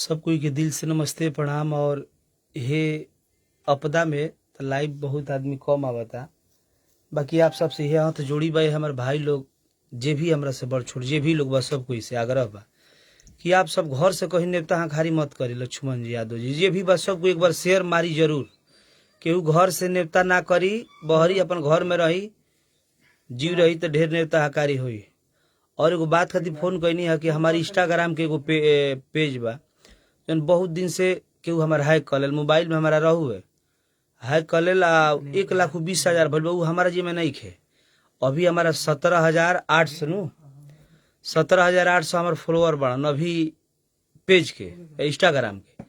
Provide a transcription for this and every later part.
सब कोई के दिल से नमस्ते प्रणाम। और हे आपदा में तो लाइव बहुत आदमी कम आवता, बाकी आप सबसे यह हाथ जोड़ी बा हमारे भाई लोग जे भी हमरा से बड़ छोट जे भी लोग बा सब कोई से आग्रह बा कि आप सब घर से कहीं नेता हंखारी मत करी। लक्ष्मण जी यादव जी जे भी बा सबको एक बार शेयर मारी जरूर। केहू घर से नेता ना करी, बहरी अपन घर में रही जीव रही तो ढेर नेता हंकारी हुई। और एगो बात खातिर फोन कैनी है कि हमारी इंस्टाग्राम के एगो पेज बा जन बहुत दिन से केहू हमारा हैक कर लेल, मोबाइल में हमारा रहू है हैक कर लेल 1,20,000 भल उ हमारा जी में नहीं खे। अभी हमारा 17,800 नु 17,800 हमारे फॉलोअर बढ़न अभी पेज के इंस्टाग्राम के।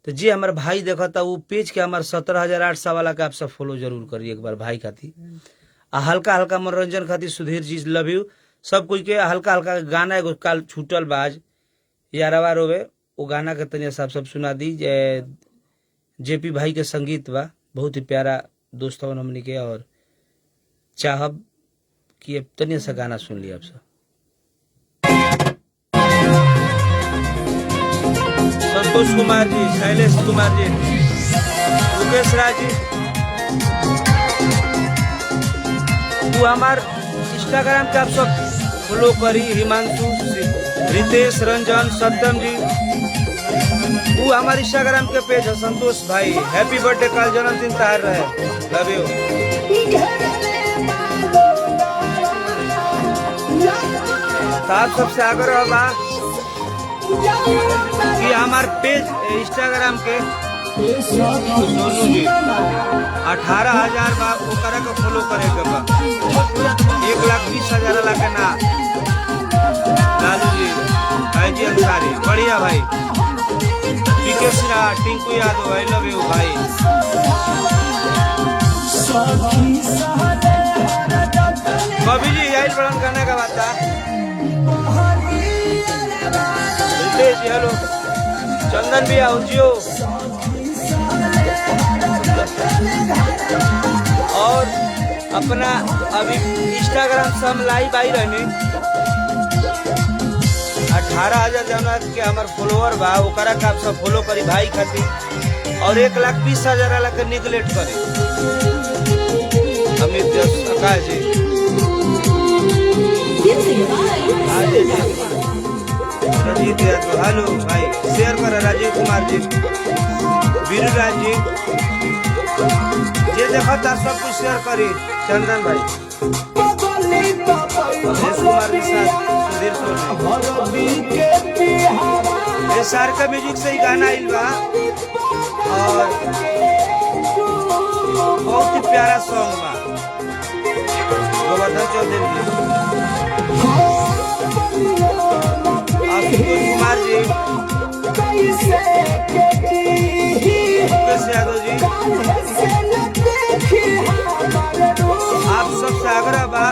तो जे हमारे भाई देखा था वो पेज के हमारे 17,800 वाला के आप सब फॉलो जरूर करिए एक बार भाई खातिर। आ हल्का हल्का मनोरंजन खातिर सुधीर जी लव यू सब कोई के। हल्का हल्का गाना एगो काल छूटल बाज यारवा रोवे वो गाना के तनिया साहब सब सुना दी। जेपी भाई के संगीत बा बहुत ही प्यारा दोस्तों हमने के, और चाहब कि अब तनिया सा गाना सुन लिया आप सब। संतोष कुमार जी, शैलेश कुमार जी, रुकेश राज जी, वो हमार इंस्टाग्राम के आप सब फॉलो करी। हिमांशु, रितेश, रंजन, सत्यम जी, वो हमारे इंस्टाग्राम के पेज है। संतोष भाई हैप्पी बर्थडे, कल जन्मदिन तार रहे, लव यू। तो आप सबसे आग्रह बा कि हमारे पेज इंस्टाग्राम के सोनू जी 18,000 बा ओकरा के फॉलो करे के बा। 1,20,000 ला के ना। लालू जी, भाई जी अंसारी बढ़िया भाई, PK Sinha, Tinku Yadav, I love you भाई। कभी जी यही बड़न करने का बात था। जी हेलो, चंदन भी आओ जियो। और अपना अभी इंस्टाग्राम से हम लाइव आई रहने 18,000 जना के हमारे फॉलोअर बा ओकरा का आप सब फॉलो करी भाई खातिर। और 1,20,000 वाला के निगलेक्ट करे। अमित आकाश जी, रंजीत यादव हेलो भाई, शेयर कर राजीव कुमार जी, वीरराज जी, ये देखा था सब कुछ शेयर करी। चंदन भाई, महेश कुमार के साथ सुधीर सोनी, ये सार का म्यूजिक से ही गाना आइल बा और बहुत ही प्यारा सॉन्ग बा। गोवर्धन चौधरी जी, कुमार जी, रुकेश यादव जी, आप सब से आग्रह बा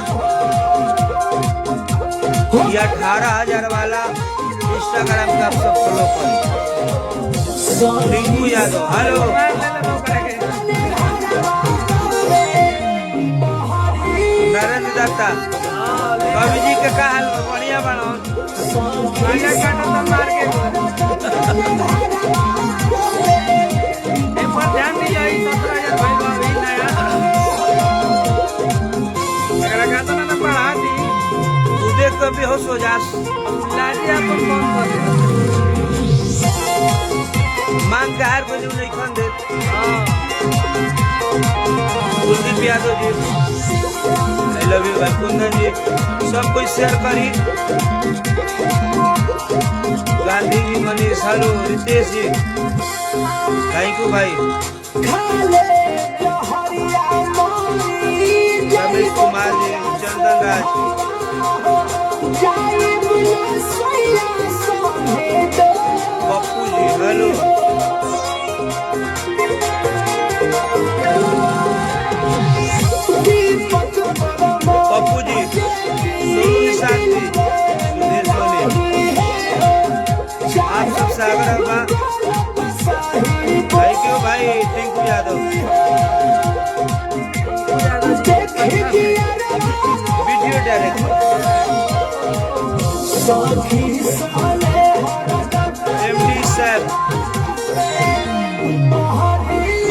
18,000 वाला इंस्टाग्राम का आप सब फॉलो करें। टिंकू यादव हेलो, नरेंद्र दत्ता, कवि जी के का हाल बढ़िया बनो मार के ध्यान नहीं जाई। 17,000 नया पढ़ा दी तू देख तो बेहोश हो जास। मांग के हार कोई नहीं खन दे। कुलदीप यादव जी, आई लव यू भाई। कुंदन जी, सब कोई शेयर करी। गांधी जी, मनीष हेलो, रितेश जी, थैंक यू भाई। रमेश कुमार जी, चंदन राज, पप्पू जी हेलो, पप्पू जी, सोनू निशांत जी, सुधीर सोनी, आप सबसे आग्रह बा भाई क्यों भाई। Tinku Yadav, video director, MD साहब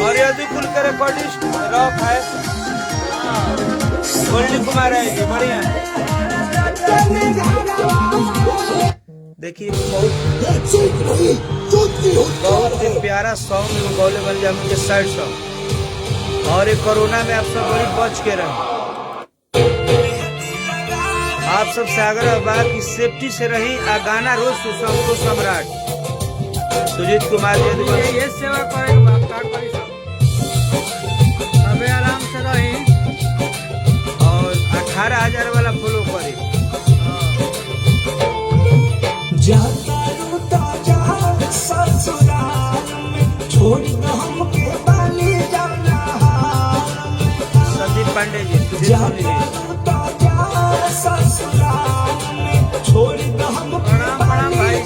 और यदि कुल के रिकॉर्डिस्ट रॉक है गोल्डी कुमार है ये बढ़िया। देखिए बहुत ही प्यारा सॉन्ग गौले बन जाम के सैड सॉन्ग। और ये कोरोना में आप सब बड़ी बच के रहे। आप सब से आग्रह बा कि सेफ्टी से रही आ गाना रोज सुसंतो सम्राट सुजीत कुमार जी ये सेवा करे बाप का करी सब सबे आराम से रही और 18,000 वाला फॉलो करे। संदीप पांडे जी सुजीत प्रणाम प्रणाम भाई।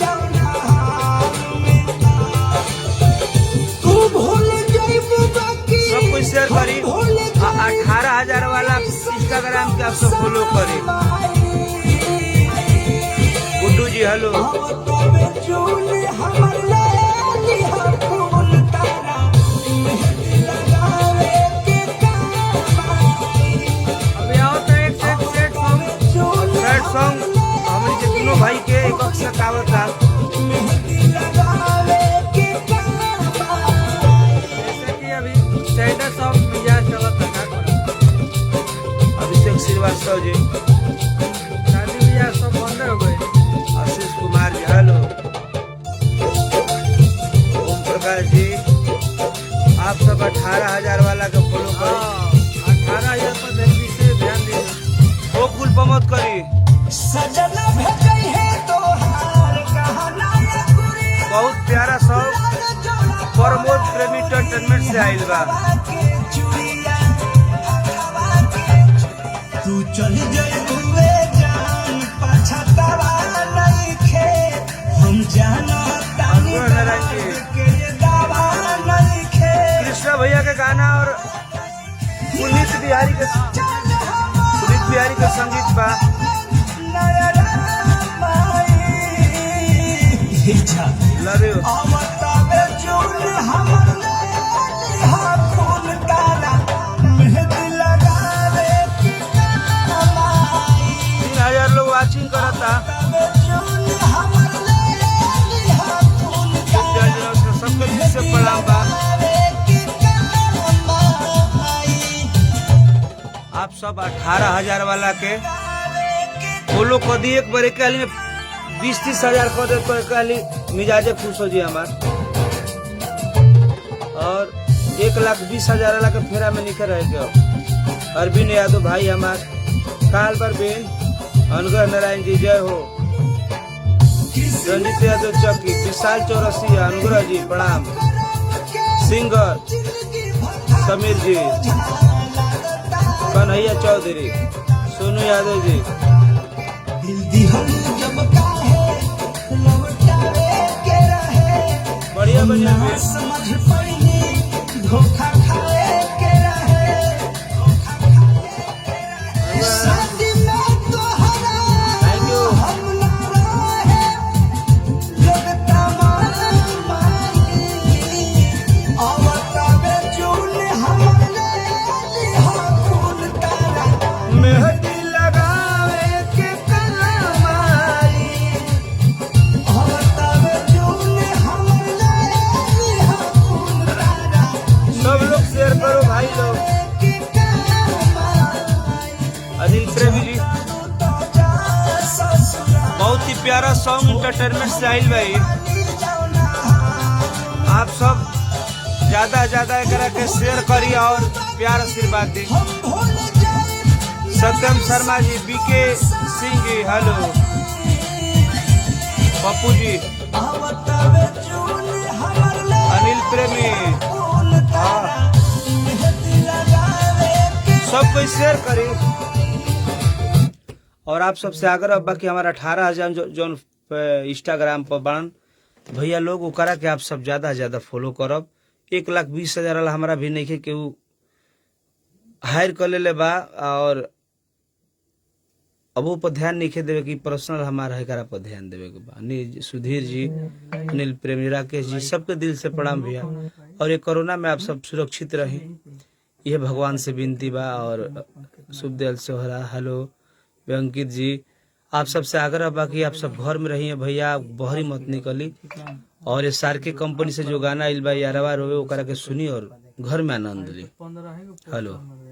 सब कुछ शेयर करी। 18,000 वाला इंस्टाग्राम के आप सब फॉलो करी। गुड्डू जी हेलो। अभी आओ तो एक सेट सॉन्ग हमारे के तीनों भाई के एक अक्सर कावत था। जैसे कि अभी स्टेटस ऑफ मिजाज चलत था अभिषेक श्रीवास्तव जी शादी मिजाज सब बंद हो गए। आशीष कुमार जी हेलो। ओम प्रकाश जी आप सब 18,000 वाला का फॉलो करें। 18,000 पर देखी से ध्यान दीजिए। वो कुल प्रमोद करी। बहुत प्यारा सॉन्ग प्रमोद प्रेमी एंटरटेनमेंट से आइल बा। तू चल जाए जान पछतावा नहीं खे हम जाना कृष्णा भैया के गाना और पुनीत बिहारी के संगीत बा। Love you. 3,000 लोग वाचिंग करता। सबके दिल से प्रणाम बा। आप सब 18,000 वाला के फॉलो कर दी। एक बार एक 20-30,000 कर दे तो एक मिजाजे खुश हो जी हमार। और 1,20,000 वाला के फेरा में निकल रहे के अरविंद यादव भाई हमार, काल पर बेन अनुग्रह नारायण जी जय हो। रंजित यादव चौकी, विशाल चौरसिया अनुग्रह जी प्रणाम। सिंगर समीर जी, कन्हैया चौधरी, सोनू यादव जी बढ़िया बढ़िया। Thank you. सब लोग शेयर करो भाई लोग। अनिल प्रेमी जी बहुत ही प्यारा सॉन्ग एंटरटेनमेंट से आइल भाई। आप सब ज्यादा एकरा के शेयर करिए और प्यार आशीर्वाद दी। सत्यम शर्मा जी, बीके सिंह जी हेलो। पप्पू जी, अनिल प्रेमी सब कोई शेयर करी। और आप सबसे आग्रह बा कि हमारा 18,000 जो इंस्टाग्राम पर बन भैया लोग करा के आप सब ज्यादा फॉलो करब। 1,20,000 वाला हमारा भी नहीं के हायर कर ले बा। और अब वो पर ध्यान नहीं देवे कि पर्सनल हमारा है करा पर ध्यान देवे के बा। सुधीर जी, अनिल प्रेमी, राकेश जी, सबके दिल से प्रणाम भैया। और ये कोरोना में आप सब सुरक्षित रहे, यह भगवान से विनती बा। और शुभदयाल सोहरा, हेलो अंकित जी, आप सबसे आग्रह बा कि आप सब घर में रहिए भैया, बहरी मत निकली। और ये सार के कंपनी से जो गाना आइल बा यारवा रोवे ओकरा के सुनी और घर में आनंद ली। हेलो।